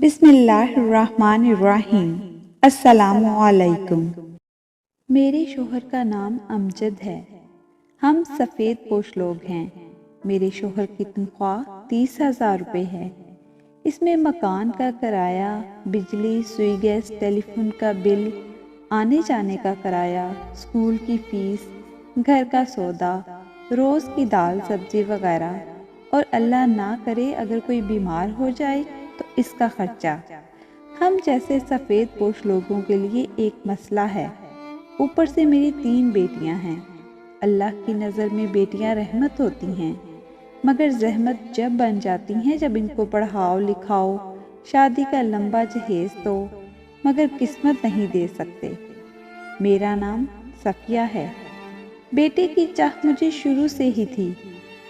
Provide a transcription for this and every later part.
بسم اللہ الرحمن الرحیم۔ السلام علیکم۔ میرے شوہر کا نام امجد ہے۔ ہم سفید پوش لوگ ہیں۔ میرے شوہر کی تنخواہ 30,000 روپے ہے۔ اس میں مکان کا کرایہ، بجلی، سوئی گیس، ٹیلی فون کا بل، آنے جانے کا کرایہ، اسکول کی فیس، گھر کا سودا، روز کی دال سبزی وغیرہ، اور اللہ نہ کرے اگر کوئی بیمار ہو جائے تو اس کا خرچہ ہم جیسے سفید پوش لوگوں کے لیے ایک مسئلہ ہے۔ اوپر سے میری 3 بیٹیاں ہیں۔ اللہ کی نظر میں بیٹیاں رحمت ہوتی ہیں، مگر زحمت جب بن جاتی ہیں جب ان کو پڑھاؤ لکھاؤ، شادی کا لمبا جہیز دو، مگر قسمت نہیں دے سکتے۔ میرا نام صفیہ ہے۔ بیٹے کی چاہ مجھے شروع سے ہی تھی۔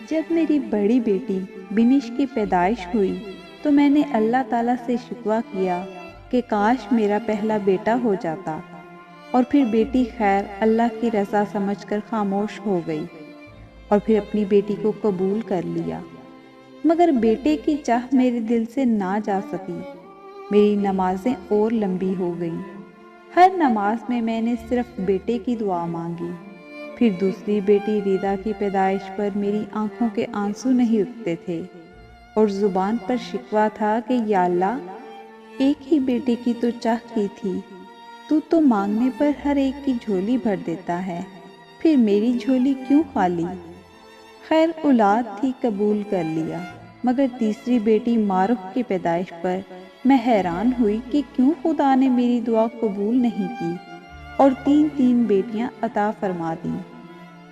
جب میری بڑی بیٹی بنش کی پیدائش ہوئی تو میں نے اللہ تعالیٰ سے شکوہ کیا کہ کاش میرا پہلا بیٹا ہو جاتا، اور پھر بیٹی خیر اللہ کی رضا سمجھ کر خاموش ہو گئی، اور پھر اپنی بیٹی کو قبول کر لیا۔ مگر بیٹے کی چاہ میرے دل سے نہ جا سکی۔ میری نمازیں اور لمبی ہو گئیں۔ ہر نماز میں نے صرف بیٹے کی دعا مانگی۔ پھر دوسری بیٹی ریدا کی پیدائش پر میری آنکھوں کے آنسو نہیں رکتے تھے، اور زبان پر شکوہ تھا کہ یا اللہ، ایک ہی بیٹے کی تو چاہ کی تھی، تو مانگنے پر ہر ایک کی جھولی بھر دیتا ہے، پھر میری جھولی کیوں خالی؟ خیر اولاد تھی، قبول کر لیا۔ مگر تیسری بیٹی معروف کی پیدائش پر میں حیران ہوئی کہ کیوں خدا نے میری دعا قبول نہیں کی اور 3 بیٹیاں عطا فرما دیں۔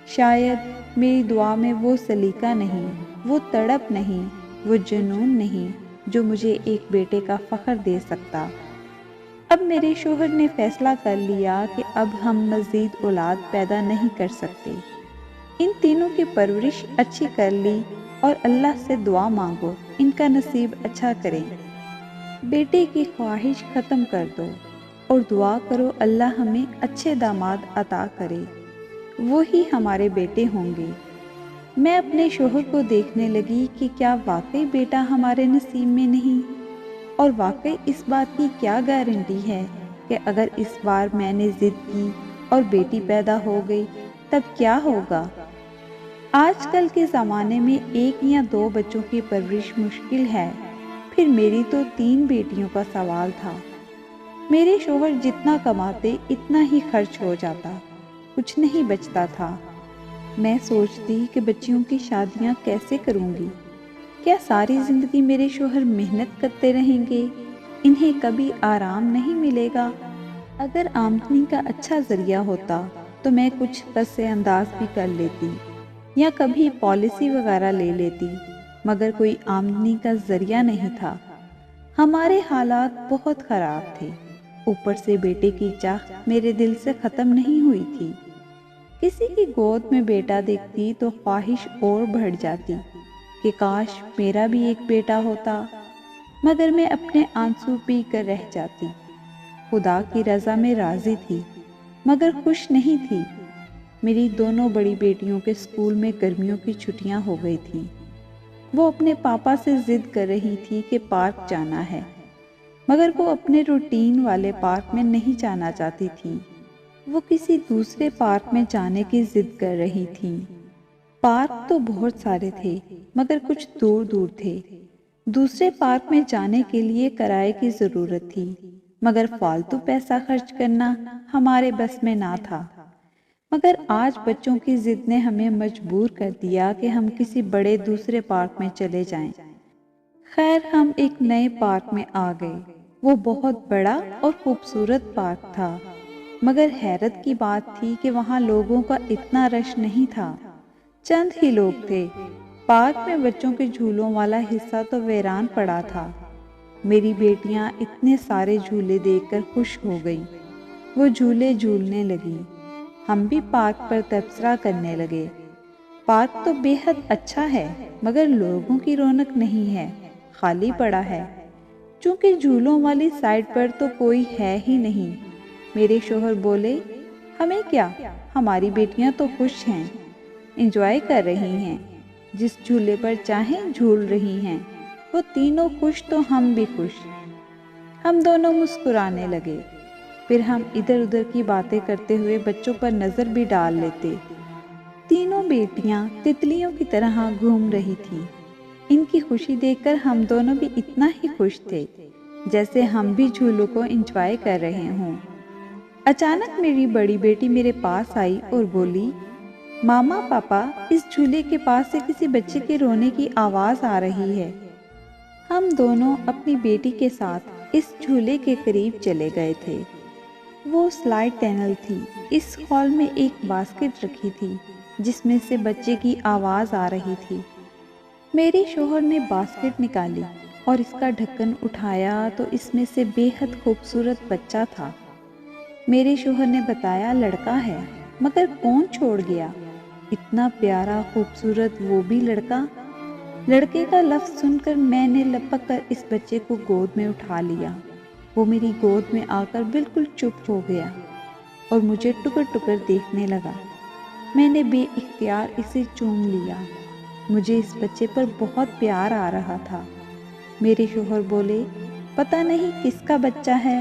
شاید میری دعا میں وہ سلیقہ نہیں، وہ تڑپ نہیں، وہ جنون نہیں جو مجھے ایک بیٹے کا فخر دے سکتا۔ اب میرے شوہر نے فیصلہ کر لیا کہ اب ہم مزید اولاد پیدا نہیں کر سکتے۔ ان تینوں کی پرورش اچھی کر لی اور اللہ سے دعا مانگو ان کا نصیب اچھا کرے۔ بیٹے کی خواہش ختم کر دو اور دعا کرو اللہ ہمیں اچھے داماد عطا کرے، وہی ہمارے بیٹے ہوں گے۔ میں اپنے شوہر کو دیکھنے لگی کہ کیا واقعی بیٹا ہمارے نصیب میں نہیں، اور واقعی اس بات کی کیا گارنٹی ہے کہ اگر اس بار میں نے ضد کی اور بیٹی پیدا ہو گئی تب کیا ہوگا؟ آج کل کے زمانے میں 1 یا 2 بچوں کی پرورش مشکل ہے، پھر میری تو 3 بیٹیوں کا سوال تھا۔ میرے شوہر جتنا کماتے اتنا ہی خرچ ہو جاتا، کچھ نہیں بچتا تھا۔ میں سوچتی کہ بچیوں کی شادیاں کیسے کروں گی؟ کیا ساری زندگی میرے شوہر محنت کرتے رہیں گے؟ انہیں کبھی آرام نہیں ملے گا؟ اگر آمدنی کا اچھا ذریعہ ہوتا تو میں کچھ پس انداز بھی کر لیتی یا کبھی پالیسی وغیرہ لے لیتی، مگر کوئی آمدنی کا ذریعہ نہیں تھا۔ ہمارے حالات بہت خراب تھے۔ اوپر سے بیٹے کی چاہ میرے دل سے ختم نہیں ہوئی تھی۔ کسی کی گود میں بیٹا دیکھتی تو خواہش اور بڑھ جاتی کہ کاش میرا بھی ایک بیٹا ہوتا، مگر میں اپنے آنسو پی کر رہ جاتی۔ خدا کی رضا میں راضی تھی، مگر خوش نہیں تھی۔ میری دونوں بڑی بیٹیوں کے اسکول میں گرمیوں کی چھٹیاں ہو گئی تھیں۔ وہ اپنے پاپا سے ضد کر رہی تھی کہ پارک جانا ہے، مگر وہ اپنے روٹین والے پارک میں نہیں جانا چاہتی تھی۔ وہ کسی دوسرے پارک میں جانے کی ضد کر رہی تھی۔ پارک تو بہت سارے تھے، مگر کچھ دور دور تھے۔ دوسرے پارک میں جانے کے لیے کرائے کی ضرورت تھی، مگر فالتو پیسہ خرچ کرنا ہمارے بس میں نہ تھا۔ مگر آج بچوں کی ضد نے ہمیں مجبور کر دیا کہ ہم کسی بڑے دوسرے پارک میں چلے جائیں۔ خیر ہم ایک نئے پارک میں آ گئے۔ وہ بہت بڑا اور خوبصورت پارک تھا، مگر حیرت کی بات تھی کہ وہاں لوگوں کا اتنا رش نہیں تھا، چند ہی لوگ تھے۔ پارک میں بچوں کے جھولوں والا حصہ تو ویران پڑا تھا۔ میری بیٹیاں اتنے سارے جھولے دیکھ کر خوش ہو گئیں۔ وہ جھولے جھولنے لگی، ہم بھی پارک پر تبصرہ کرنے لگے۔ پارک تو بے حد اچھا ہے، مگر لوگوں کی رونق نہیں ہے، خالی پڑا ہے۔ چونکہ جھولوں والی سائڈ پر تو کوئی ہے ہی نہیں۔ میرے شوہر بولے، ہمیں کیا، ہماری بیٹیاں تو خوش ہیں، انجوائے کر رہی ہیں۔ جس جھولے پر چاہیں جھول رہی ہیں۔ وہ تینوں خوش تو ہم بھی خوش۔ ہم دونوں مسکرانے لگے۔ پھر ہم ادھر ادھر کی باتیں کرتے ہوئے بچوں پر نظر بھی ڈال لیتے۔ تینوں بیٹیاں تتلیوں کی طرح گھوم رہی تھیں۔ ان کی خوشی دیکھ کر ہم دونوں بھی اتنا ہی خوش تھے جیسے ہم بھی جھولوں کو انجوائے کر رہے ہوں۔ اچانک میری بڑی بیٹی میرے پاس آئی اور بولی، ماما پاپا، اس جھولے کے پاس سے کسی بچے کے رونے کی آواز آ رہی ہے۔ ہم دونوں اپنی بیٹی کے ساتھ اس جھولے کے قریب چلے گئے تھے۔ وہ سلائڈ ٹینل تھی۔ اس ہال میں ایک باسکٹ رکھی تھی جس میں سے بچے کی آواز آ رہی تھی۔ میرے شوہر نے باسکٹ نکالی اور اس کا ڈھکن اٹھایا تو اس میں سے بے حد خوبصورت بچہ تھا۔ میرے شوہر نے بتایا لڑکا ہے، مگر کون چھوڑ گیا؟ اتنا پیارا خوبصورت وہ بھی لڑکا۔ لڑکے کا لفظ سن کر میں نے لپک کر اس بچے کو گود میں اٹھا لیا۔ وہ میری گود میں آ کر بالکل چپ ہو گیا اور مجھے ٹکر ٹکر دیکھنے لگا۔ میں نے بے اختیار اسے چوم لیا۔ مجھے اس بچے پر بہت پیار آ رہا تھا۔ میرے شوہر بولے، پتہ نہیں کس کا بچہ ہے،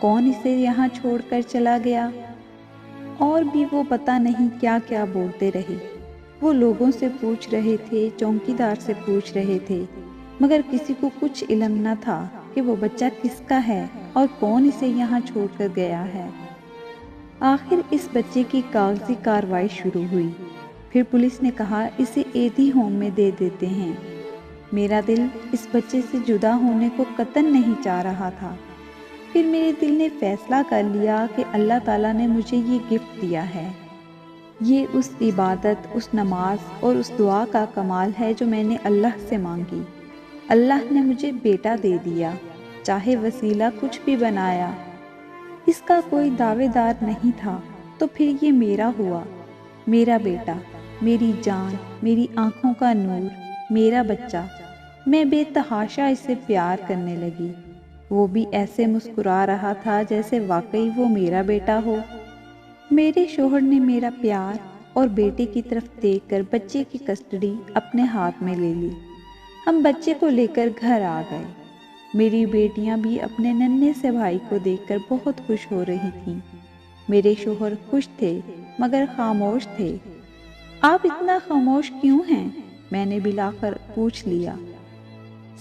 کون اسے یہاں چھوڑ کر چلا گیا؟ اور بھی وہ پتہ نہیں کیا کیا بولتے رہے۔ وہ لوگوں سے پوچھ رہے تھے، چوکیدار سے پوچھ رہے تھے، مگر کسی کو کچھ علم نہ تھا کہ وہ بچہ کس کا ہے اور کون اسے یہاں چھوڑ کر گیا ہے۔ آخر اس بچے کی کاغذی کارروائی شروع ہوئی۔ پھر پولیس نے کہا اسے ایدھی ہوم میں دے دیتے ہیں۔ میرا دل اس بچے سے جدا ہونے کو قطعاً نہیں چاہ رہا تھا۔ پھر میرے دل نے فیصلہ کر لیا کہ اللہ تعالیٰ نے مجھے یہ گفٹ دیا ہے۔ یہ اس عبادت، اس نماز اور اس دعا کا کمال ہے جو میں نے اللہ سے مانگی۔ اللہ نے مجھے بیٹا دے دیا، چاہے وسیلہ کچھ بھی بنایا۔ اس کا کوئی دعوے دار نہیں تھا، تو پھر یہ میرا ہوا، میرا بیٹا، میری جان، میری آنکھوں کا نور، میرا بچہ۔ میں بے تحاشا اسے پیار کرنے لگی۔ وہ بھی ایسے مسکرا رہا تھا جیسے واقعی وہ میرا بیٹا ہو۔ میرے شوہر نے میرا پیار اور بیٹے کی طرف دیکھ کر بچے کی کسٹڈی اپنے ہاتھ میں لے لی۔ ہم بچے کو لے کر گھر آ گئے۔ میری بیٹیاں بھی اپنے ننھے سے بھائی کو دیکھ کر بہت خوش ہو رہی تھیں۔ میرے شوہر خوش تھے مگر خاموش تھے۔ آپ اتنا خاموش کیوں ہیں؟ میں نے بلا کر پوچھ لیا۔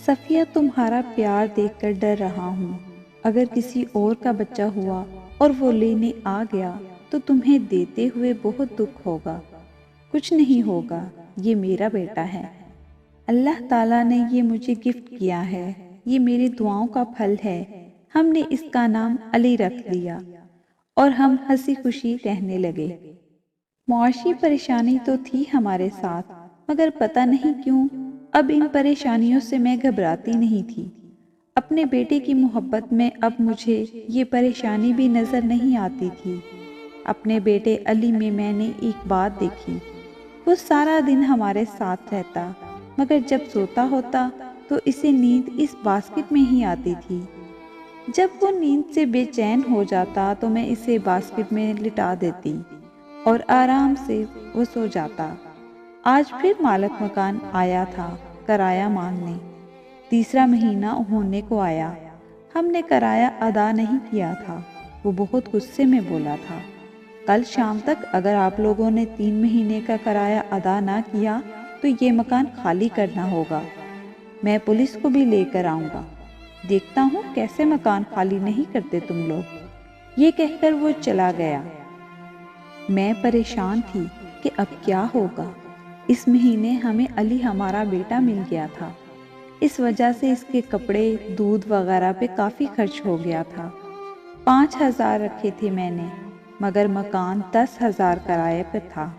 صفیہ، تمہارا پیار دیکھ کر ڈر رہا ہوں۔ اگر کسی اور کا بچہ ہوا اور وہ لینے آ گیا تو تمہیں دیتے ہوئے بہت دکھ ہوگا۔ کچھ نہیں ہوگا، یہ میرا بیٹا ہے۔ اللہ تعالیٰ نے یہ مجھے گفٹ کیا ہے، یہ میری دعاؤں کا پھل ہے۔ ہم نے اس کا نام علی رکھ دیا اور ہم ہنسی خوشی رہنے لگے۔ معاشی پریشانی تو تھی ہمارے ساتھ، مگر پتہ نہیں کیوں اب ان پریشانیوں سے میں گھبراتی نہیں تھی۔ اپنے بیٹے کی محبت میں اب مجھے یہ پریشانی بھی نظر نہیں آتی تھی۔ اپنے بیٹے علی میں نے ایک بات دیکھی، وہ سارا دن ہمارے ساتھ رہتا، مگر جب سوتا ہوتا تو اسے نیند اس باسکٹ میں ہی آتی تھی۔ جب وہ نیند سے بے چین ہو جاتا تو میں اسے باسکٹ میں لٹا دیتی اور آرام سے وہ سو جاتا۔ آج پھر مالک مکان آیا تھا کرایہ مانگنے۔ تیسرا مہینہ ہونے کو آیا۔ ہم نے کرایہ ادا نہیں کیا تھا۔ وہ بہت غصے میں بولا تھا، کل شام تک اگر آپ لوگوں نے 3 مہینے کا کرایہ ادا نہ کیا تو یہ مکان خالی کرنا ہوگا۔ میں پولیس کو بھی لے کر آؤں گا، دیکھتا ہوں کیسے مکان خالی نہیں کرتے تم لوگ۔ یہ کہہ کر وہ چلا گیا۔ میں پریشان تھی کہ اب کیا ہوگا۔ اس مہینے ہمیں علی ہمارا بیٹا مل گیا تھا، اس وجہ سے اس کے کپڑے، دودھ وغیرہ پہ کافی خرچ ہو گیا تھا۔ 5,000 رکھے تھے میں نے، مگر مکان 10,000 کرائے پر تھا۔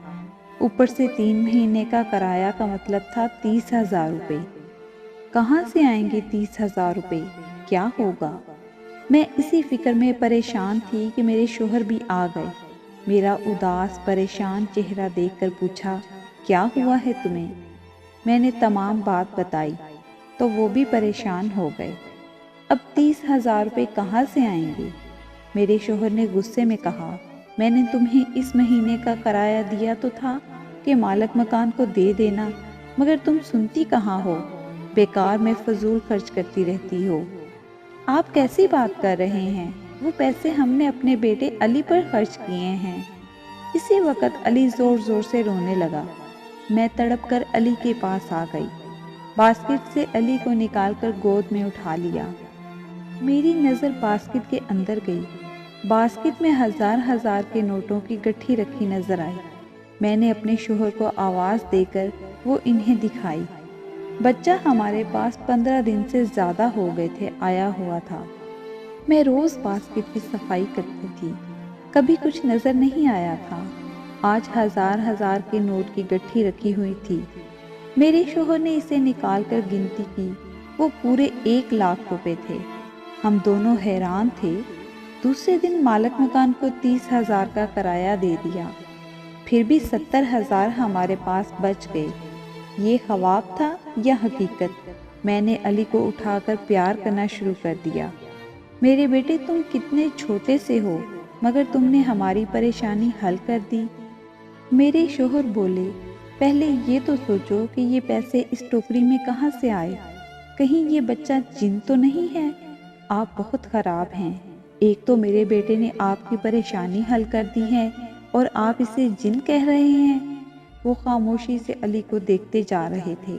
اوپر سے 3 مہینے کا کرایہ کا مطلب تھا 30,000 روپے۔ کہاں سے آئیں گے 30,000 روپے؟ کیا ہوگا؟ میں اسی فکر میں پریشان تھی کہ میرے شوہر بھی آ گئے۔ میرا اداس پریشان چہرہ دیکھ کر پوچھا، کیا ہوا ہے تمہیں؟ میں نے تمام بات بتائی تو وہ بھی پریشان ہو گئے۔ اب 30,000 روپے کہاں سے آئیں گے؟ میرے شوہر نے غصے میں کہا، میں نے تمہیں اس مہینے کا کرایہ دیا تو تھا کہ مالک مکان کو دے دینا، مگر تم سنتی کہاں ہو، بیکار میں فضول خرچ کرتی رہتی ہو۔ آپ کیسی بات کر رہے ہیں؟ وہ پیسے ہم نے اپنے بیٹے علی پر خرچ کیے ہیں۔ اسی وقت علی زور زور سے رونے لگا۔ میں تڑپ کر علی کے پاس آ گئی، باسکٹ سے علی کو نکال کر گود میں اٹھا لیا۔ میری نظر باسکٹ کے اندر گئی۔ باسکٹ میں ہزار ہزار کے نوٹوں کی گٹھی رکھی نظر آئی۔ میں نے اپنے شوہر کو آواز دے کر وہ انہیں دکھائی۔ بچہ ہمارے پاس 15 دن سے زیادہ ہو گئے تھے آیا ہوا تھا۔ میں روز باسکٹ کی صفائی کرتی تھی، کبھی کچھ نظر نہیں آیا تھا۔ آج ہزار ہزار کے نوٹ کی گٹھی رکھی ہوئی تھی۔ میرے شوہر نے اسے نکال کر گنتی کی، وہ پورے 1 لاکھ روپے تھے۔ ہم دونوں حیران تھے۔ دوسرے دن مالک مکان کو 30,000 کا کرایہ دے دیا، پھر بھی 70,000 ہمارے پاس بچ گئے۔ یہ خواب تھا یا حقیقت؟ میں نے علی کو اٹھا کر پیار کرنا شروع کر دیا۔ میرے بیٹے، تم کتنے چھوٹے سے ہو، مگر تم نے ہماری پریشانی حل کر دی۔ میرے شوہر بولے، پہلے یہ تو سوچو کہ یہ پیسے اس ٹوکری میں کہاں سے آئے؟ کہیں یہ بچہ جن تو نہیں ہے؟ آپ بہت خراب ہیں۔ ایک تو میرے بیٹے نے آپ کی پریشانی حل کر دی ہے اور آپ اسے جن کہہ رہے ہیں۔ وہ خاموشی سے علی کو دیکھتے جا رہے تھے۔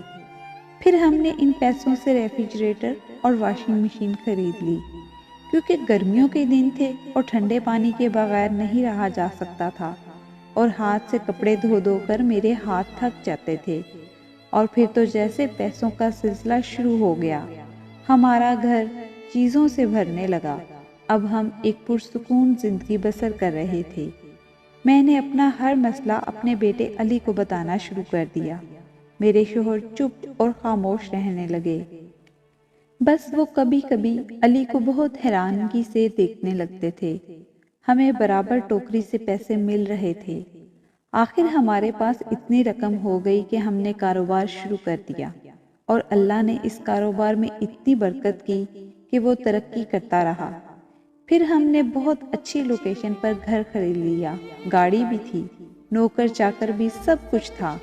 پھر ہم نے ان پیسوں سے ریفریجریٹر اور واشنگ مشین خرید لی، کیونکہ گرمیوں کے دن تھے اور ٹھنڈے پانی کے بغیر نہیں رہا جا سکتا تھا، اور ہاتھ سے کپڑے دھو دھو کر میرے ہاتھ تھک جاتے تھے۔ اور پھر تو جیسے پیسوں کا سلسلہ شروع ہو گیا، ہمارا گھر چیزوں سے بھرنے لگا۔ اب ہم ایک پرسکون زندگی بسر کر رہے تھے۔ میں نے اپنا ہر مسئلہ اپنے بیٹے علی کو بتانا شروع کر دیا۔ میرے شوہر چپ اور خاموش رہنے لگے۔ بس وہ کبھی کبھی علی کو بہت حیرانگی سے دیکھنے لگتے تھے۔ ہمیں برابر ٹوکری سے پیسے مل رہے تھے۔ آخر ہمارے پاس اتنی رقم ہو گئی کہ ہم نے کاروبار شروع کر دیا، اور اللہ نے اس کاروبار میں اتنی برکت کی کہ وہ ترقی کرتا رہا۔ پھر ہم نے بہت اچھی لوکیشن پر گھر خرید لیا، گاڑی بھی تھی، نوکر چاکر بھی، سب کچھ تھا۔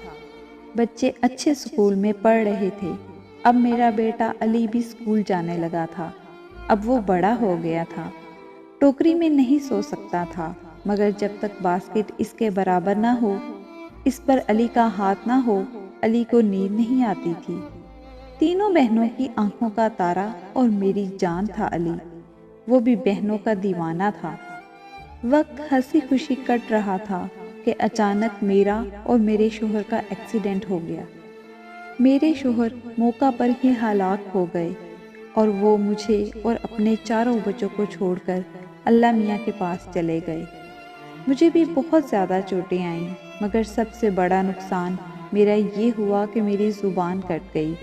بچے اچھے اسکول میں پڑھ رہے تھے۔ اب میرا بیٹا علی بھی اسکول جانے لگا تھا۔ اب وہ بڑا ہو گیا تھا، ٹوکری میں نہیں سو سکتا تھا، مگر جب تک باسکٹ اس کے برابر نہ ہو، اس پر علی کا ہاتھ نہ ہو، علی کو نیند نہیں آتی تھی۔ تینوں بہنوں کی آنکھوں کا تارا اور میری جان تھا علی، وہ بھی بہنوں کا دیوانہ تھا۔ وقت ہنسی خوشی کٹ رہا تھا کہ اچانک میرا اور میرے شوہر کا ایکسیڈنٹ ہو گیا۔ میرے شوہر موقع پر ہی ہلاک ہو گئے، اور وہ مجھے اور اپنے 4 بچوں کو چھوڑ کر اللہ میاں کے پاس چلے گئے۔ مجھے بھی بہت زیادہ چوٹیں آئیں، مگر سب سے بڑا نقصان میرا یہ ہوا کہ میری زبان کٹ گئی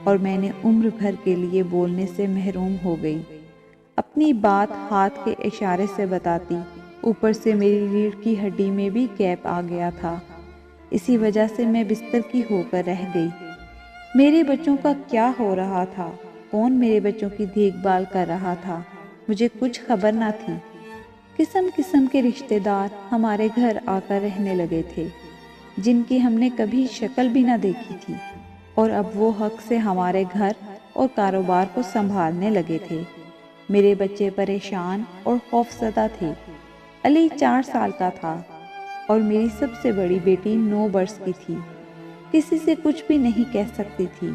اور میں نے عمر بھر کے لیے بولنے سے محروم ہو گئی۔ اپنی بات ہاتھ کے اشارے سے بتاتی، اوپر سے میری ریڑھ کی ہڈی میں بھی گیپ آ گیا تھا۔ اسی وجہ سے میں بستر کی ہو کر رہ گئی۔ میرے بچوں کا کیا ہو رہا تھا، کون میرے بچوں کی دیکھ بھال کر رہا تھا، مجھے کچھ خبر نہ تھی۔ قسم قسم کے رشتہ دار ہمارے گھر آ کر رہنے لگے تھے، جن کی ہم نے کبھی شکل بھی نہ دیکھی تھی، اور اب وہ حق سے ہمارے گھر اور کاروبار کو سنبھالنے لگے تھے۔ میرے بچے پریشان اور خوفزدہ تھے۔ علی 4 سال کا تھا اور میری سب سے بڑی بیٹی 9 برس کی تھی۔ کسی سے کچھ بھی نہیں کہہ سکتی تھی،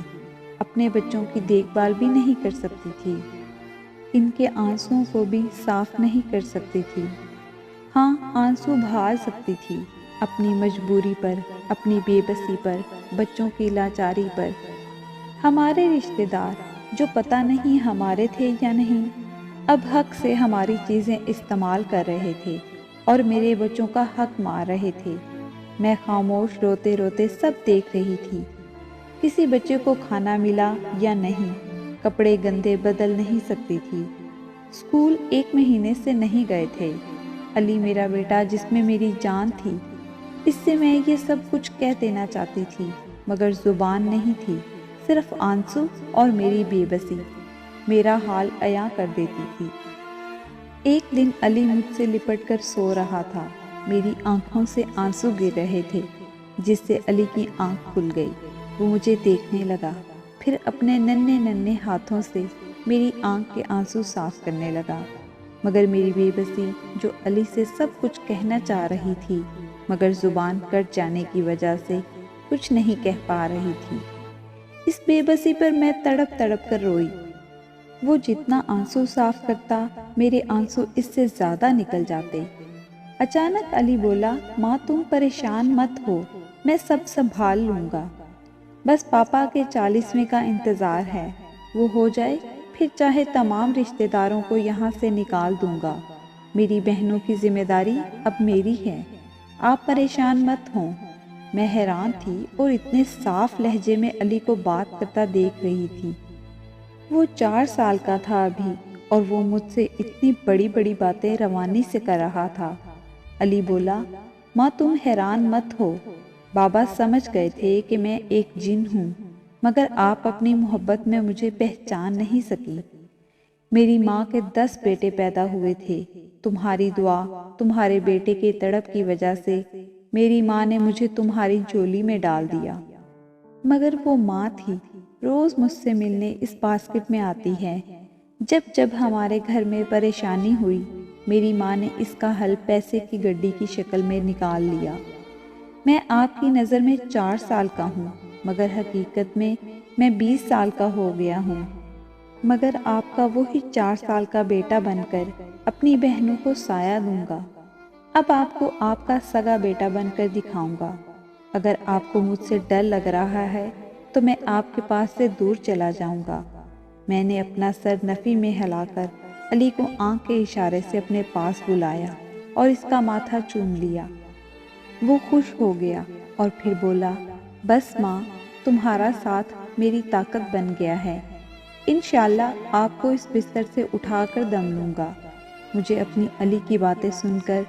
اپنے بچوں کی دیکھ بھال بھی نہیں کر سکتی تھی، ان کے آنسوؤں کو بھی صاف نہیں کر سکتی تھی۔ ہاں، آنسو بہا سکتی تھی، اپنی مجبوری پر، اپنی بے بسی پر، بچوں کی لاچاری پر۔ ہمارے رشتہ دار، جو پتہ نہیں ہمارے تھے یا نہیں، اب حق سے ہماری چیزیں استعمال کر رہے تھے اور میرے بچوں کا حق مار رہے تھے۔ میں خاموش روتے روتے سب دیکھ رہی تھی۔ کسی بچے کو کھانا ملا یا نہیں، کپڑے گندے بدل نہیں سکتی تھی، اسکول 1 مہینے سے نہیں گئے تھے۔ علی میرا بیٹا جس میں میری جان تھی، اس سے میں یہ سب کچھ کہہ دینا چاہتی تھی، مگر زبان نہیں تھی، صرف آنسو اور میری بے بسی میرا حال عیاں کر دیتی تھی۔ ایک دن علی مجھ سے لپٹ کر سو رہا تھا، میری آنکھوں سے آنسو گر رہے تھے، جس سے علی کی آنکھ کھل گئی۔ وہ مجھے دیکھنے لگا، پھر اپنے ننھے ننھے ہاتھوں سے میری آنکھ کے آنسو صاف کرنے لگا، مگر میری بے بسی جو علی سے سب کچھ کہنا چاہ رہی تھی مگر زبان کٹ جانے کی وجہ سے کچھ نہیں کہہ پا رہی تھی، اس بے بسی پر میں تڑپ تڑپ کر روئی۔ وہ جتنا آنسو صاف کرتا میرے آنسو اس سے زیادہ نکل جاتے۔ اچانک علی بولا، ماں تم پریشان مت ہو، میں سب سنبھال لوں گا، بس پاپا کے 40ویں کا انتظار ہے، وہ ہو جائے پھر چاہے تمام رشتہ داروں کو یہاں سے نکال دوں گا، میری بہنوں کی ذمہ داری اب میری ہے، آپ پریشان مت ہوں۔ میں حیران تھی اور اتنے صاف لہجے میں علی کو بات کرتا دیکھ رہی تھی۔ وہ 4 سال کا تھا ابھی اور وہ مجھ سے اتنی بڑی بڑی باتیں روانی سے کر رہا تھا۔ علی بولا، ماں تم حیران مت ہو، بابا سمجھ گئے تھے کہ میں ایک جن ہوں، مگر آپ اپنی محبت میں مجھے پہچان نہیں سکی۔ میری ماں کے 10 بیٹے پیدا ہوئے تھے، تمہاری دعا، تمہارے بیٹے کی تڑپ کی وجہ سے میری ماں نے مجھے تمہاری جھولی میں ڈال دیا، مگر وہ ماں تھی، روز مجھ سے ملنے اس باسکٹ میں آتی ہے۔ جب جب ہمارے گھر میں پریشانی ہوئی میری ماں نے اس کا حل پیسے کی گڈی کی شکل میں نکال لیا۔ میں آپ کی نظر میں 4 سال کا ہوں مگر حقیقت میں 20 سال کا ہو گیا ہوں، مگر آپ کا وہی 4 سال کا بیٹا بن کر اپنی بہنوں کو سایہ دوں گا۔ اب آپ کو آپ کا سگا بیٹا بن کر دکھاؤں گا۔ اگر آپ کو مجھ سے ڈر لگ رہا ہے تو میں آپ کے پاس سے دور چلا جاؤں گا۔ میں نے اپنا سر نفی میں ہلا کر علی کو آنکھ کے اشارے سے اپنے پاس بلایا اور اس کا ماتھا چوم لیا۔ وہ خوش ہو گیا اور پھر بولا، بس ماں، تمہارا ساتھ میری طاقت بن گیا ہے، انشاءاللہ آپ کو اس بستر سے اٹھا کر دم لوں گا۔ مجھے اپنی علی کی باتیں سن کر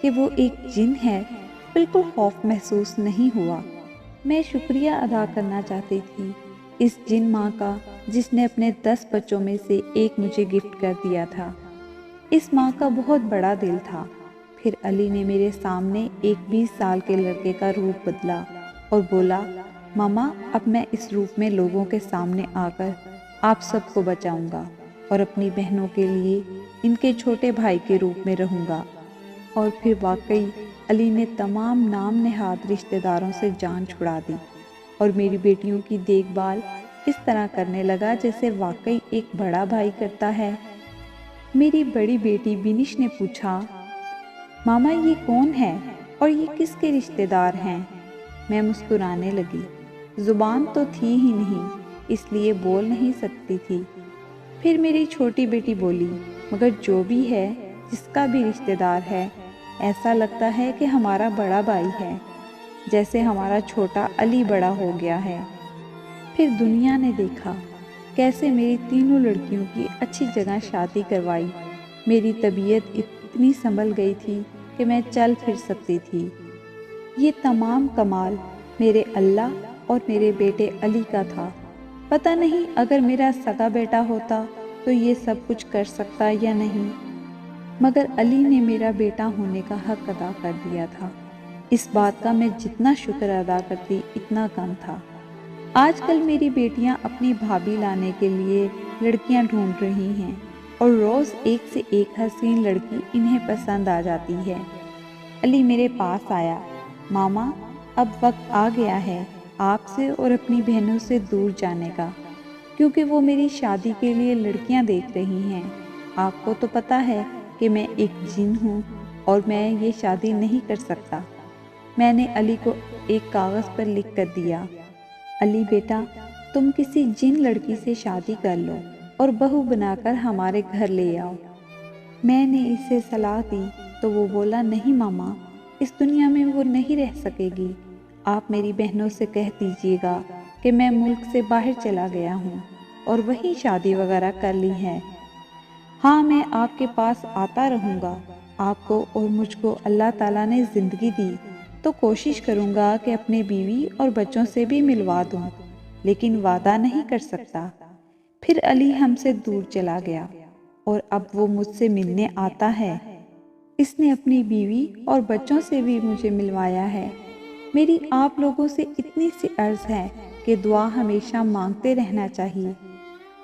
کہ وہ ایک جن ہے بالکل خوف محسوس نہیں ہوا۔ میں شکریہ ادا کرنا چاہتی تھی اس جن ماں کا جس نے اپنے 10 بچوں میں سے ایک مجھے گفٹ کر دیا تھا۔ اس ماں کا بہت بڑا دل تھا۔ پھر علی نے میرے سامنے ایک 20 سال کے لڑکے کا روپ بدلا اور بولا، ماما اب میں اس روپ میں لوگوں کے سامنے آ کر آپ سب کو بچاؤں گا اور اپنی بہنوں کے لیے ان کے چھوٹے بھائی کے روپ میں رہوں گا۔ اور پھر واقعی علی نے تمام نام نہاد رشتہ داروں سے جان چھڑا دی اور میری بیٹیوں کی دیکھ بھال اس طرح کرنے لگا جیسے واقعی ایک بڑا بھائی کرتا ہے۔ میری بڑی بیٹی بینش نے پوچھا، ماما یہ کون ہے اور یہ کس کے رشتہ دار ہیں؟ میں مسکرانے لگی، زبان تو تھی ہی نہیں اس لیے بول نہیں سکتی تھی۔ پھر میری چھوٹی بیٹی بولی، مگر جو بھی ہے، جس کا بھی رشتہ دار ہے، ایسا لگتا ہے کہ ہمارا بڑا بھائی ہے، جیسے ہمارا چھوٹا علی بڑا ہو گیا ہے۔ پھر دنیا نے دیکھا کیسے میری تینوں لڑکیوں کی اچھی جگہ شادی کروائی، میری طبیعت اتنی سنبھل گئی تھی کہ میں چل پھر سکتی تھی۔ یہ تمام کمال میرے اللہ اور میرے بیٹے علی کا تھا۔ پتہ نہیں اگر میرا سگا بیٹا ہوتا تو یہ سب کچھ کر سکتا یا نہیں، مگر علی نے میرا بیٹا ہونے کا حق ادا کر دیا تھا۔ اس بات کا میں جتنا شکر ادا کرتی اتنا کم تھا۔ آج کل میری بیٹیاں اپنی بھابھی لانے کے لیے لڑکیاں ڈھونڈ رہی ہیں اور روز ایک سے ایک حسین لڑکی انہیں پسند آ جاتی ہے۔ علی میرے پاس آیا، ماما اب وقت آ گیا ہے آپ سے اور اپنی بہنوں سے دور جانے کا، کیونکہ وہ میری شادی کے لیے لڑکیاں دیکھ رہی ہیں۔ آپ کو تو پتہ ہے کہ میں ایک جن ہوں اور میں یہ شادی نہیں کر سکتا۔ میں نے علی کو ایک کاغذ پر لکھ کر دیا، علی بیٹا تم کسی جن لڑکی سے شادی کر لو اور بہو بنا کر ہمارے گھر لے آؤ۔ میں نے اسے صلاح دی تو وہ بولا، نہیں ماما، اس دنیا میں وہ نہیں رہ سکے گی، آپ میری بہنوں سے کہہ دیجیے گا کہ میں ملک سے باہر چلا گیا ہوں اور وہی شادی وغیرہ کر لی ہے۔ ہاں میں آپ کے پاس آتا رہوں گا، آپ کو اور مجھ کو اللہ تعالیٰ نے زندگی دی تو کوشش کروں گا کہ اپنے بیوی اور بچوں سے بھی ملوا دوں، لیکن وعدہ نہیں کر سکتا۔ پھر علی ہم سے دور چلا گیا اور اب وہ مجھ سے ملنے آتا ہے۔ اس نے اپنی بیوی اور بچوں سے بھی مجھے ملوایا ہے۔ میری آپ لوگوں سے اتنی سی عرض ہے کہ دعا ہمیشہ مانگتے رہنا چاہیے۔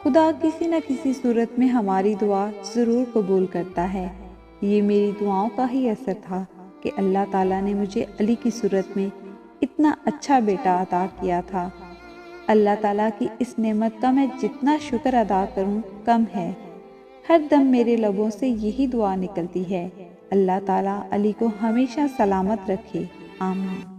خدا کسی نہ کسی صورت میں ہماری دعا ضرور قبول کرتا ہے۔ یہ میری دعاؤں کا ہی اثر تھا کہ اللہ تعالیٰ نے مجھے علی کی صورت میں اتنا اچھا بیٹا عطا کیا تھا۔ اللہ تعالیٰ کی اس نعمت کا میں جتنا شکر ادا کروں کم ہے۔ ہر دم میرے لبوں سے یہی دعا نکلتی ہے، اللہ تعالیٰ علی کو ہمیشہ سلامت رکھے، آمین۔